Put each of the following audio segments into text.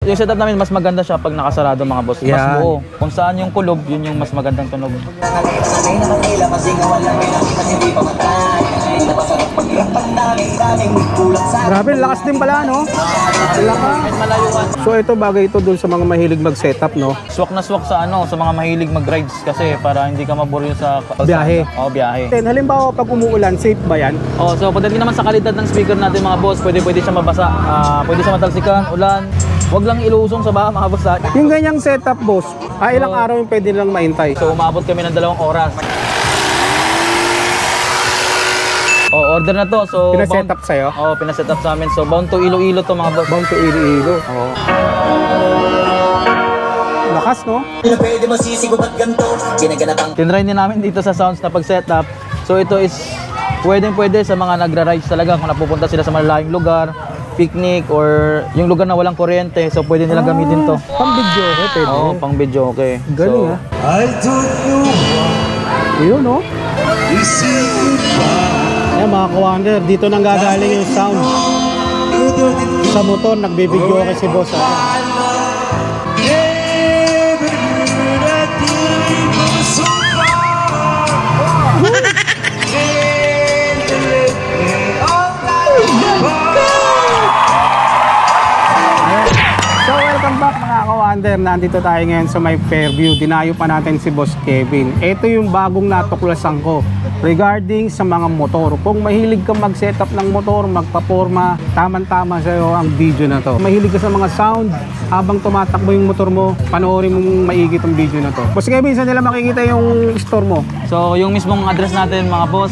yung setup namin mas maganda siya pag nakasarado mga boss. Mas buo. Kung saan yung kulob, yun yung mas magandang tunog. Grabe, lakas din pala, no? So ito, bagay ito dun sa mga mahilig mag-setup, no? Swak na swak sa sa mga mahilig mag-rides kasi para hindi ka maburo sa biyahe. Oo, biyahe. Then, halimbawa pag umuulan, safe ba yan? So pagdating naman sa kalidad ng speaker natin mga boss, pwede siya mabasa. Pwede siya matalsikan, ulan. Huwag lang ilusong sa baha mga boss. Yung ganyang setup, boss, ilang araw yung pwede lang maintay? So umabot kami ng 2 oras. Order na to. So pina-setup sa'yo? Oo, pina-setup sa amin. So bound to Iloilo to mga boss. Bound to Iloilo. Oo. Lakas, no? Tinry din namin dito sa sounds na pag-setup. So ito is pwede sa mga nagra-rides talaga kung napupunta sila sa malalayong lugar, picnic, or yung lugar na walang kuryente. So pwede nilang gamitin to. Pang video, okay? Pwede. Oo, pang video, okay. Galing, Yun, no? Ayan mga ka-wonder, dito nang gagaling yung sound. Sa motor, nagbibideo kasi boss. So welcome back mga ka-wonder, nandito tayo ngayon sa may Fairview. Dinayo pa natin si Boss Kevin. Ito yung bagong natuklasan ko regarding sa mga motor. Kung mahilig ka mag-setup ng motor, magpaporma, tamang-tama sa'yo ang video na to. Mahilig ka sa mga sound, habang tumatakbo yung motor mo, panoorin mong maigi itong video na to. Boss Kevin, saan nila makikita yung store mo? So yung mismong address natin mga boss,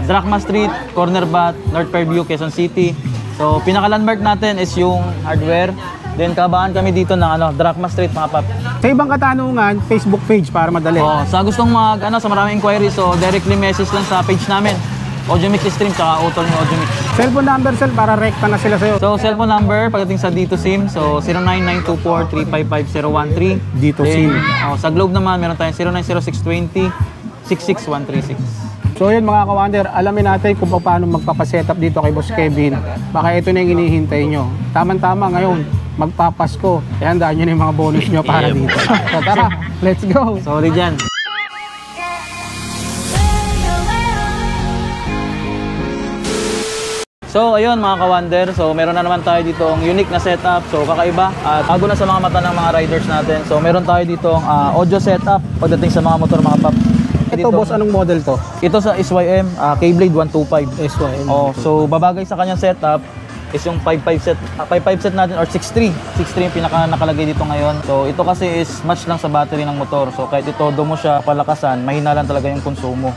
Drachma Street, Corner Bat, North Fairview, Quezon City. So pinaka-landmark natin is yung hardware. Then kabaan kami dito ng Drachma Street mga pap. Sa ibang katanungan, Facebook page para madali. Sa gustong sa maraming inquiry, so directly message lang sa page namin. Audiomix Stream tsaka Utol ni Audiomix. Cellphone number, sir, para rekta na sila sa'yo. So cellphone number pagdating sa Dito SIM, so 099243555013. Dito SIM. Sa Globe naman meron tayong 090620-66136. So yun mga ka-wonder, alamin natin kung paano magpapasetup dito kay Boss Kevin. Baka ito na yung hinihintay nyo. Tama-tama ngayon, magpapasko. Handaan nyo na yung mga bonus nyo para dito. So tara, let's go! Sorry dyan. So ayun mga ka-wonder, so meron na naman tayo dito ang unique na setup, so kakaiba at bago na sa mga mata ng mga riders natin. So meron tayo dito ang audio setup pagdating sa mga motor mga pap. Ito boss, anong model to? Ito sa SYM, K-Blade 125. SYM. So babagay sa kanyang setup is yung 5.5 set. 5.5 set natin or 6.3. 6.3 yung pinaka nakalagay dito ngayon. So ito kasi is match lang sa battery ng motor. So kahit itodo mo siya palakasan, mahina lang talaga yung konsumo.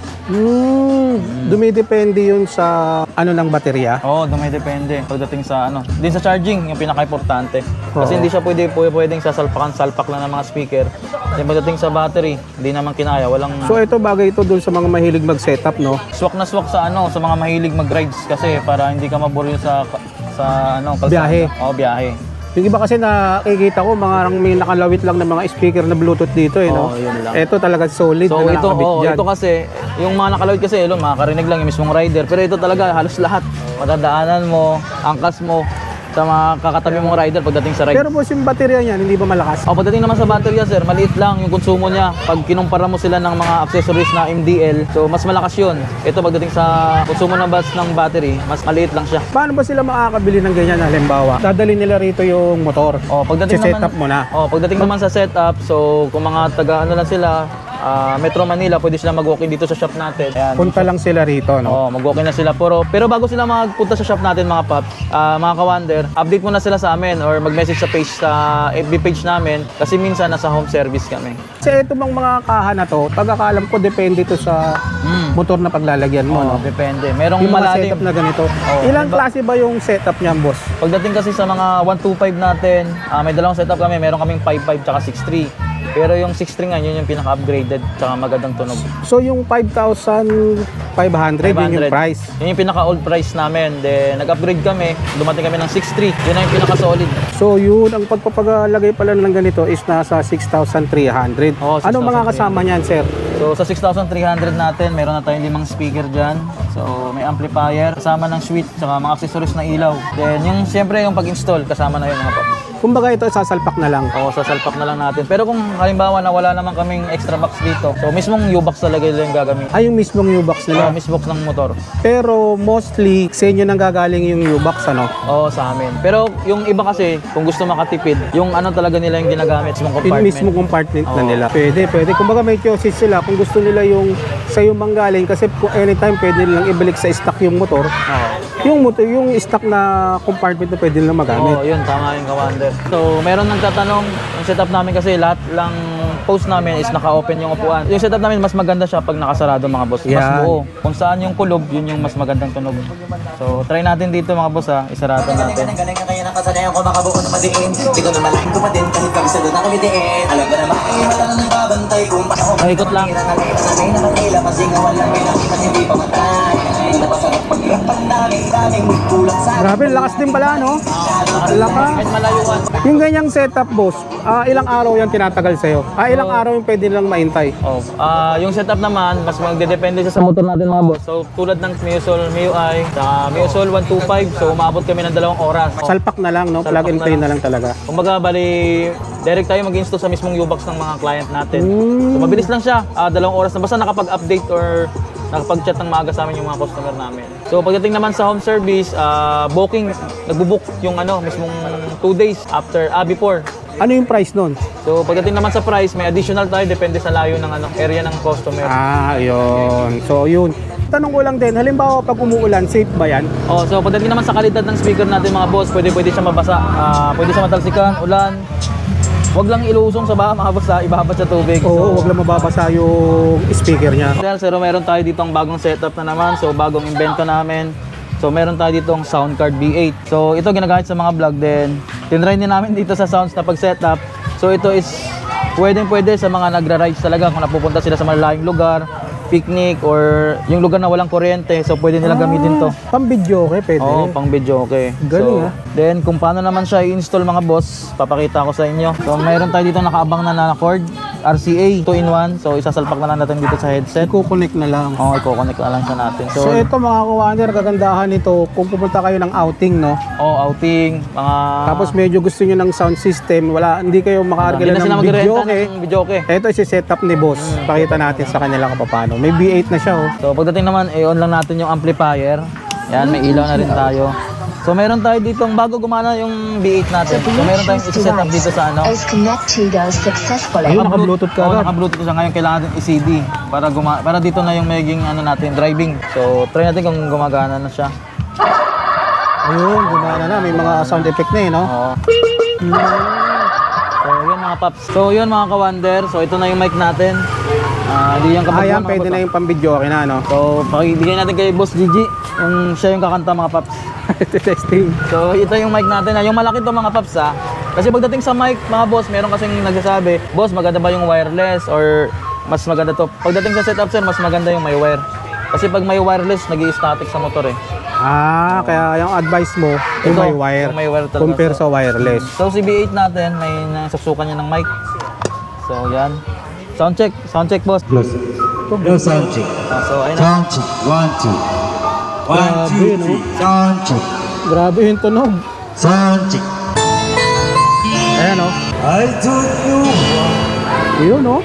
Dumidepende yun sa ng baterya? Oo, dumidepende. Pagdating sa din sa charging, yung pinaka-importante. Kasi hindi siya pwedeng sasalpak lang ng mga speaker. Then pagdating sa battery, hindi naman kinaya, walang... So ito, bagay ito dun sa mga mahilig mag-setup, no? Swak na swak sa sa mga mahilig mag-rides kasi para hindi ka maburo sa kalsada. Biyahe. Oo, biyahe. Yung iba kasi nakikita ko, may nakalawit lang ng mga speaker na Bluetooth dito, no? Yun lang. Ito talaga solid So na nakabit dyan. ito kasi, yung mga nakalawit kasi, makakarinig lang yung mismong rider. Pero ito talaga, halos lahat. Matadaanan mo, angkas mo, sa mga kakatabi mong rider pagdating sa ride. Pero boss, yung baterya niyan, hindi ba malakas? Pagdating naman sa baterya, sir, maliit lang yung konsumo niya. Pag kinumpara mo sila ng mga accessories na MDL, so mas malakas yun. Ito pagdating sa konsumo ng battery, mas maliit lang siya. Paano ba sila makakabili ng ganyan, halimbawa? Dadali nila rito yung motor. Pagdating setup mo na. Pagdating naman sa setup, so kung mga taga lang sila, Metro Manila, pwede sila mag-walk-in dito sa shop natin. Ayan. Punta lang sila rito, no? Mag-walk-in na sila. Pero bago sila magpunta sa shop natin, mga paps, mga ka-wonder, update muna sila sa amin or mag-message sa page, sa FB page namin kasi minsan nasa home service kami. Kasi ito bang mga kaha na to, pagkakalam ko, depende to sa motor na paglalagyan mo, no? Depende. Merong yung mga malalim setup na ganito. Ilang klase ba yung setup niyan, boss? Pagdating kasi sa mga 125 natin, may dalawang setup kami. Meron kaming 5.5 tsaka 6.3. Pero yung 6.3 nga, yun yung pinaka-upgraded tsaka magandang tunog. So yung 5,500, yun yung price? Yun yung pinaka-old price namin. Then nag-upgrade kami, dumating kami ng 6.3. Yun na yung pinaka-solid. So yun, ang pagpapagalagay pala ng ganito is nasa 6,300. Anong mga kasama niyan, sir? So sa 6,300 natin, meron na tayong 5 speaker dyan. So may amplifier, kasama ng switch, tsaka mga accessories na ilaw. Then yung siyempre yung pag-install, kasama na yun mga paps. Kumbaga ito sasalpak na lang. Oo, sasalpak na lang natin. Pero kung halimbawa na wala naman kaming extra box dito, so mismong U-box talaga yung gagamitin. Ay, yung mismong U-box nila. Misbox ng motor. Pero mostly, sa inyo nang gagaling yung U-box, ano? Oo, sa amin. Pero yung iba kasi, kung gusto makatipid, yung ano talaga nila yung ginagamit, mismong compartment. Yung mismong compartment na Oo. nila. Pwede. Kumbaga may choices sila. Kung gusto nila yung sa'yo manggaling, kasi kung anytime pwede nilang ibalik sa stock yung motor, Oo. yung motor, yung stock na compartment na pwede nilang magamit. Oo, yun, tama yung Kawander. So, meron nagtatanong, yung setup namin kasi lahat lang post namin is naka-open yung upuan. Yung setup namin mas maganda siya pag nakasarado mga boss. Mas Yan. buo. Kung saan yung kulob, yun yung mas magandang tunog. So, try natin dito mga boss ha. Isarado natin. Galing na kaya nakasanayan ko makabuo na madiin. Di ko na malaking ko pa din kahit kabisado na kami diin. Alam ko naman ay wala na nagbabantay kung panahon. Ikot lang. Sanay na Manila kasi nga walang may nakita hindi pa matay. Hindi na pasarap paghirapan daming kulang sa Grabe, lakas din pala, no? Lakas. Kahit malayuan. Yung ganyang setup, boss, ilang araw yan tinatagal sa'yo? Ilang araw yung pwede nilang maintay? Oh, yung setup naman, mas magdedepende siya sa motor natin mga boss. So, tulad ng Miusol MIUI, sa Miusol 125, so umabot kami ng 2 oras. Salpak na lang, no? Salpak Plug and play na na lang talaga. Kumbaga, bali, direct tayo mag-install sa mismong U-box ng mga client natin. So, mabilis lang siya. 2 oras na basta nakapag-update or nakapag-chat ng maaga sa amin yung mga customer namin. So, pagdating naman sa home service, booking, nagbubook yung mismong 2 days before. Ano yung price nun? So, pagdating naman sa price, may additional tayo, depende sa layo ng area ng customer. Yun. So, yun. Tanong ko lang din, halimbawa pag umuulan, safe ba yan? Oh, so pagdating naman sa kalidad ng speaker natin mga boss, pwede siya mabasa. Pwede siya matalsikan, ulan. Huwag lang ilusong sa baha mga boss, ibabat sa tubig. Oo, huwag lang mababasa yung speaker niya. So meron tayo dito ang bagong setup na naman, so bagong invento namin. So meron tayo dito ang sound card V8. So ito ginagamit sa mga vlog din. Tinry din namin dito sa sounds na pag-setup. So ito is pwede sa mga nagra-rides talaga kung napupunta sila sa malalayong lugar, picnic or yung lugar na walang kuryente, so pwede nilang gamitin to. Pang video, okay, pwede. Oo, pang video, okay. Galing, so, then kung paano naman siya i-install mga boss, papakita ko sa inyo. So mayroon tayo dito nakaabang na cord, RCA 2-in-1. So isasalpak na lang natin dito sa headset. Kukonek na lang. Oo, i-connect na lang siya natin. So, ito mga kawander, kagandahan nito, kung pupunta kayo ng outing, no? outing, mga... Tapos medyo gusto nyo ng sound system, hindi kayo makaargala Hindi na sila ng magrerenta video, okay? ng video, okay. Ito isi-setup ni boss. Pakita natin sa kanila kung paano. May V8 na siya, oh. So pagdating naman, on lang natin yung amplifier. Yan, may ilaw na rin tayo. So meron tayo dito, bago gumana yung V8 natin. So meron tayong i-set up dito sa is connected successfully. Ayun, naka-Bluetooth ka agad. Naka-Bluetooth siya. Ngayon kailangan natin i-CD para dito na yung magiging natin, driving. So try natin kung gumagana na siya. Ayun, gumana na. May mga sound effect na eh, no? Oo. So yun mga paps. So yun mga ka-wonder. So ito na yung mic natin. Hindi yung kapag Ayan, pwede na yung pang-video, okay na, no? So pakibigay natin kay Boss Gigi. Siya yung kakanta mga paps. Testing. So ito yung mic natin. Yung malaki to mga paps ha. Kasi pagdating sa mic mga boss, meron kasing nagsasabi, boss maganda ba yung wireless or mas maganda to? Pagdating sa setup sir, mas maganda yung may wire. Kasi pag may wireless, nag-i-static sa motor eh. Kaya yung advice mo, yung Ito, may wire, yung may wire talaga, compare sir. sa wireless. So si V8 natin, may nasasukan niya ng mic. So yan. Sound check boss. No sound check. So ayun na. Sound check. 1, 2. 1, Grabe, 2, no? 3. Sound check. Grabe yung tunog. Sound check. Ayan, oh. I don't know why Yun, oh.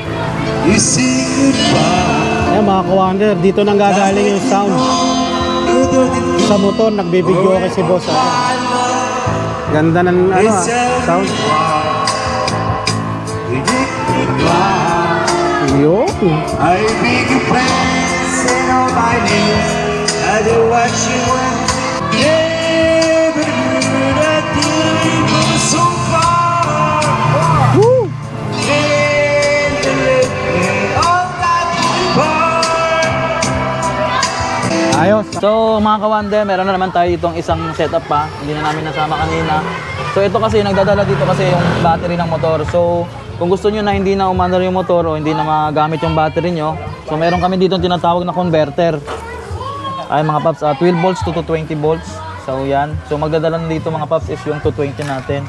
you say goodbye. Ayan, mga kawander, dito nang gagaling yung sound. Sa motor, nagbibideo kasi boss. Ganda ng sound. Yun. I beg you please say no my name. I do what you want. Yeah, but I didn't go so far. Woo! Then you left me all that apart. Ayos. So mga kawande, meron na naman tayo itong isang setup pa. Hindi na namin nasama kanina. So ito kasi, nagdadala dito kasi yung battery ng motor. So kung gusto nyo na hindi na umandar yung motor o hindi na magamit yung battery nyo, so meron kami dito tinatawag na converter. Ay mga paps, 12 volts to 20 volts. So yan. So magdadala na dito mga paps is yung 220 natin.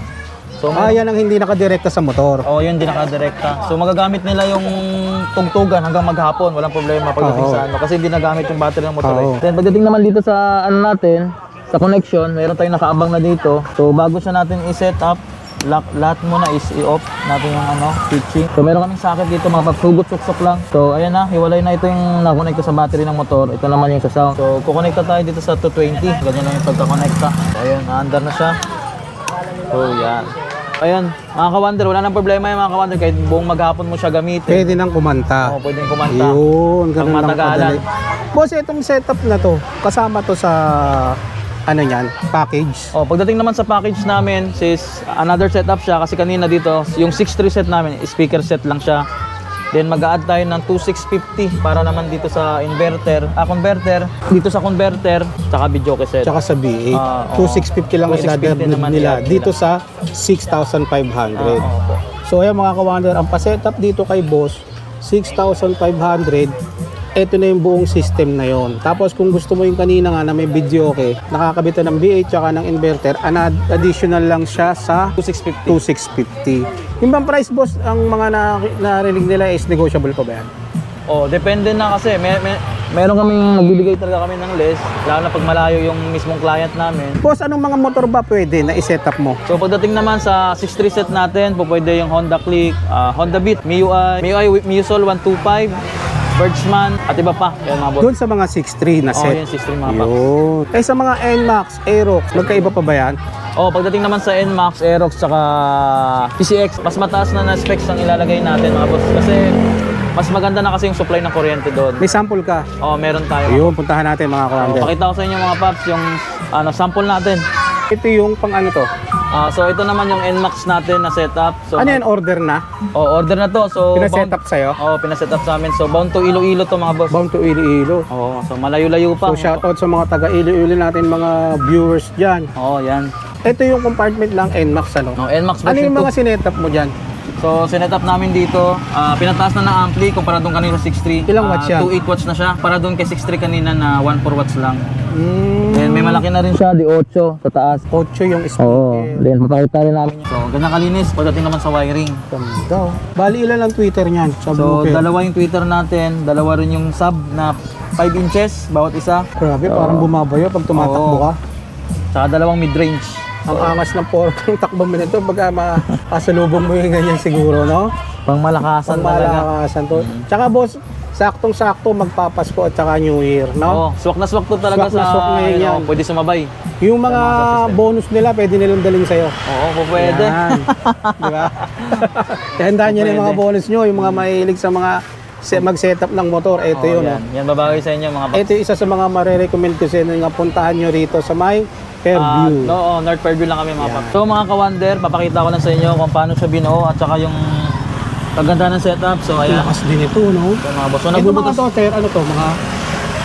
So Yan ang hindi nakadirekta sa motor. yun din nakadirekta. So magagamit nila yung tugtugan hanggang maghapon, walang problema pagdating sa kasi hindi nagamit yung battery ng motor. Then pagdating naman dito sa natin, sa connection, meron tayong nakaabang na dito. So bago siya natin i-set up, lahat muna is i-off natin yung switching. So meron kaming socket dito mga paps, hugot suksok lang. So ayan na, hiwalay na ito yung nakonekta sa battery ng motor. Ito naman yung sa sound. So kukonekta tayo dito sa 220. Ganyan lang yung pagkakonekta. So ayan, na-under na siya. So yan. Ayan, mga ka-wonder, wala nang problema yung mga ka-wonder. Kahit buong maghapon mo siya gamitin. Pwede nang kumanta. Oo, pwede nang kumanta. Yun, ganun lang matagalan. kadali. Boss, itong setup na to, kasama to sa package. Pagdating naman sa package namin, sis, another setup siya kasi kanina dito, yung 6.3 set namin, speaker set lang siya. Then mag-a-add tayo ng 2650 para naman dito sa converter, dito sa converter, tsaka video set. Tsaka sa B8. 2650 lang ang nila dito sa 6,500. So ayan mga ka-wonder, ang pa-setup dito kay boss, 6,500. Ito na yung buong system na yon. Tapos kung gusto mo yung kanina nga na may video nakakabitan ng B8 tsaka ng inverter, additional lang siya sa 2650. Yung bang price boss, ang mga narinig nila is negotiable pa ba yan? Depende na kasi meron kaming nagbibigay talaga kami ng less, lalo na pag malayo yung mismong client namin. Boss, anong mga motor ba pwede na i-setup mo? So pagdating naman sa 6.3 set natin, pwede yung Honda Click, Honda Beat, MIUI Soul 125, Birchman, at iba pa. Yan mga boss. Doon sa mga 6.3 na set. Yung 6.3 mga paps. Sa mga NMAX, Aerox, magkaiba pa ba yan? Pagdating naman sa NMAX, Aerox, tsaka PCX, mas mataas na specs ang ilalagay natin mga boss. Kasi mas maganda na kasi yung supply ng kuryente doon. May sample ka? Meron tayo. Yun, puntahan natin mga ka-wonder. Pakita ko sa inyo mga paps yung sample natin. Ito yung pang to? So ito naman yung NMAX natin na setup. So, ano yan, order na? Order na to. So pinasetup sa'yo? Pinasetup sa amin. So bound to Iloilo to mga boss. Bound to Iloilo. So malayo-layo pa. So shoutout sa mga taga Iloilo natin mga viewers dyan. Yan. Ito yung compartment lang NMAX NMAX version 2. Ano yung mga sinetup mo dyan? So sinetup namin dito, pinataas na ng ampli kumpara doon kanina sa 6.3. Ilang watts yan? 2.8 watts na siya. Para doon kay 6.3 kanina na 1.4 watts lang. Then may malaki na rin siya, di 8 sa taas. 8 yung speaker. Then papakita rin namin. So ganyan kalinis pagdating naman sa wiring. Ganda. Bali ilan ang tweeter niyan? Dalawa yung tweeter natin, dalawa rin yung sub na 5 inches bawat isa. Grabe, parang bumabayo pag tumatakbo ka. Tsaka dalawang mid-range. Ang angas ng ng takbo mo nito, baga makasalubong mo yung ganyan siguro, no? Pang malakasan talaga. Malakasan to. Tsaka boss, saktong-sakto magpapasko at tsaka New Year, no? Swak na swak to talaga swak na yan. Pwede sumabay. Yung mga bonus nila, pwede nilang dalhin sa'yo. Pwede. Di ba? Handaan nyo na yung mga bonus nyo, yung mga mahilig sa mga mag-setup ng motor. Ito yun. Yan babagay sa inyo mga ito isa sa mga marirecommend ko sa inyo nga puntahan nyo rito sa may Fairview. North Fairview lang kami mga paps. So mga ka-wonder, papakita ko lang sa inyo kung paano siya binuo at saka yung pagganda ng setup. So ayan. Lakas din ito, no? So mga boss. So ito mga daughter, ano to? Mga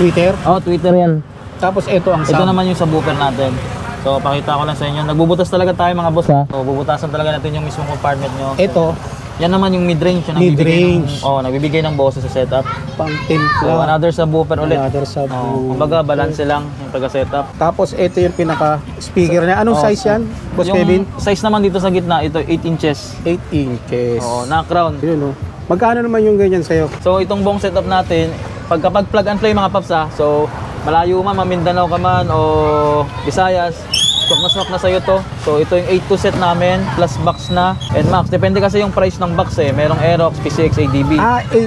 tweeter? Tweeter yan. Tapos ito ang sound. Ito naman yung subwoofer natin. So pakita ko lang sa inyo. Nagbubutas talaga tayo mga boss ha. So bubutasan talaga natin yung mismong compartment nyo. Ito. Yan naman yung mid-range. Mid-range. Nagbibigay ng boses sa setup. Pang timpla. So another subwoofer ulit. Another subwoofer. Kumbaga balance lang yung taga-setup. Tapos ito yung pinaka-speaker niya. Anong size yan, Boss Kevin? Size naman dito sa gitna, ito 8 inches. 8 inches. Na-crown. Yun, no? Magkano naman yung ganyan sa'yo? So itong buong setup natin, pagkapag plug and play mga paps so malayo man, Mindanao ka man o Visayas, swak na sa'yo to. So ito yung 8.2 set namin plus box na NMAX. Depende kasi yung price ng box merong Aerox, PCX, ADB.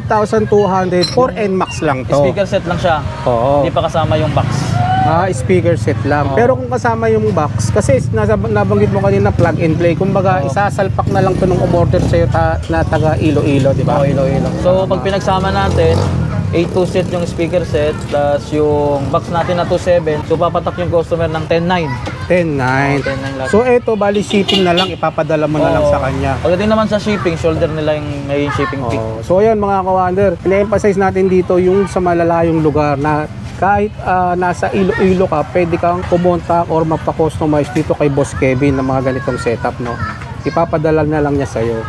8,200 for NMAX lang to. Speaker set lang siya. Hindi pa kasama yung box. Speaker set lang. Pero kung kasama yung box, kasi nabanggit mo kanina plug and play, kumbaga isasalpak na lang to nung umorder sa'yo na taga Iloilo, di ba? Iloilo. So pag pinagsama natin, 8.2 set yung speaker set plus yung box natin na 2.7, so papatak yung customer ng 10.9. 10.9. So ito, bali shipping na lang, ipapadala mo na lang sa kanya. Pagdating naman sa shipping, shoulder nila yung may shipping fee. So ayan mga ka-wonder, ina-emphasize natin dito yung sa malalayong lugar na kahit nasa Iloilo ka, pwede kang pumunta or magpa-customize dito kay Boss Kevin ng mga ganitong setup, no? Ipapadala na lang niya sa'yo.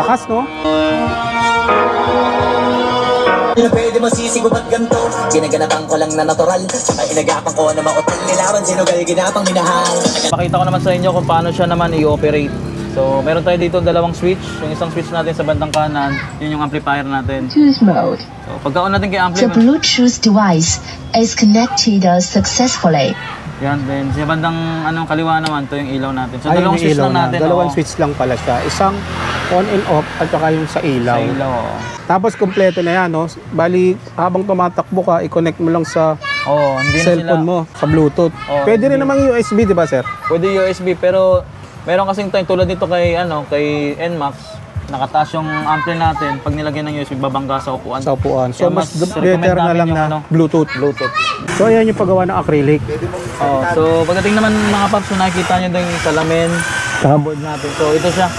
Lakas, no? Na pwede mo sisigubat ganto, sinaganapan ko lang na natural, saka inagapan ko na mautang nilaban, sinugal ginapang minahal. Pakita ko naman sa inyo kung paano siya naman i-operate. So meron tayo dito dalawang switch. Yung isang switch natin sa bandang kanan, yun yung amplifier natin. Bluetooth mode. So pagka-on natin kay The amplifier, Bluetooth device is connected successfully. Yan, then sa bandang kaliwa naman, to yung ilaw natin. So, Ayun dalawang yung switch ilaw lang na. natin. Dalawang oo. switch lang pala siya. Isang on and off at saka yung sa ilaw. Sa ilaw, oo. Tapos kompleto na yan, no? Bali, habang tumatakbo ka, i-connect mo lang sa Oo, hindi na cellphone sila. mo, sa Bluetooth. Oo, Pwede rin hindi. namang USB, di ba, sir? Pwede USB, pero meron kasing time tulad dito kay NMAX, nakataas yung ampli natin. Pag nilagyan ng USB, babangga sa upuan. Sa upuan. So, Kaya mas recommend better na namin lang yung na Bluetooth. Bluetooth. So, ayan yung paggawa ng acrylic. Oh, so pagdating naman mga paps, so nakikita nyo doon yung salamin, saka board natin. So ito siya.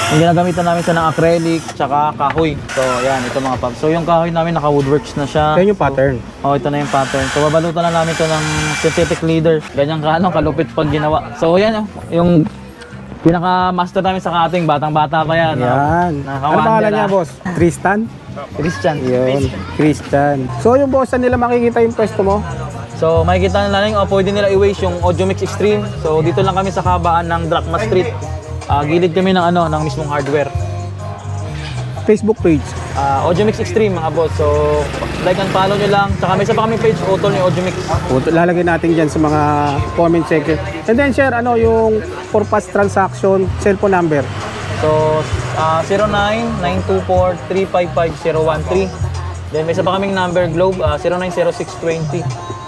Yung ginagamitan namin siya ng acrylic, tsaka kahoy. So yan, ito mga paps. So yung kahoy namin naka woodworks na siya. Ayan yung pattern. Oh, ito na yung pattern. So babalutan na namin ito ng synthetic leather. Ganyan kalupit pag ginawa. So yan, yung pinaka-master namin sa cutting, batang-bata pa yan. Yan. Ano pangalan niya, boss? Tristan? Christian. Yun, Christian. So, yung boss, saan nila makikita yung pwesto mo? So makikita nila lang, pwede nila i-waste yung Audiomix Extreme. So dito lang kami sa kabaan ng Drachma Street. Gilid kami ng ng mismong hardware. Facebook page. Audiomix Extreme mga boss. So like and follow nyo lang. Tsaka may isa pa kami page, Utol ni Audiomix. Lalagay natin dyan sa mga comment section. And then, share, yung for fast transaction, cellphone number. So 09-924-355-013. Then may isa pa kaming number, Globe,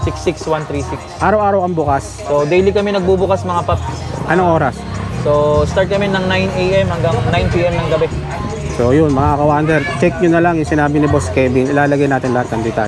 090620-66136. Araw-araw ang bukas. So daily kami nagbubukas mga paps. Anong oras? So start kami ng 9 AM hanggang 9 PM ng gabi. So, yun, mga ka-wonder, check nyo na lang yung sinabi ni Boss Kevin. Ilalagay natin lahat ng detalye.